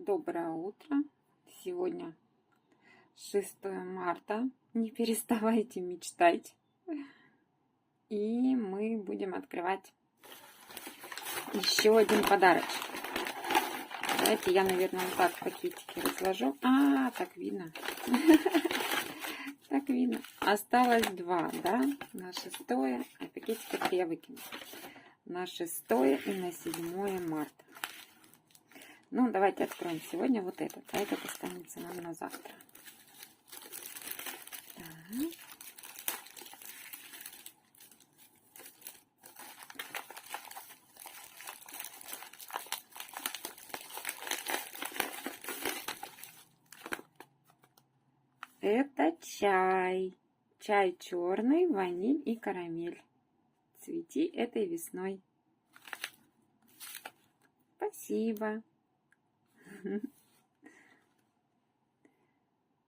Доброе утро. Сегодня 6 марта. Не переставайте мечтать. И мы будем открывать еще один подарочек. Давайте я, наверное, вот так пакетики разложу. Так видно. Так видно. Осталось 2, да? На 6, а пакетик я выкину. На 6 и на 7 марта. Ну, давайте откроем сегодня вот этот, а этот останется нам на завтра. Так. Это чай. Чай черный, ваниль и карамель. Цвети этой весной. Спасибо.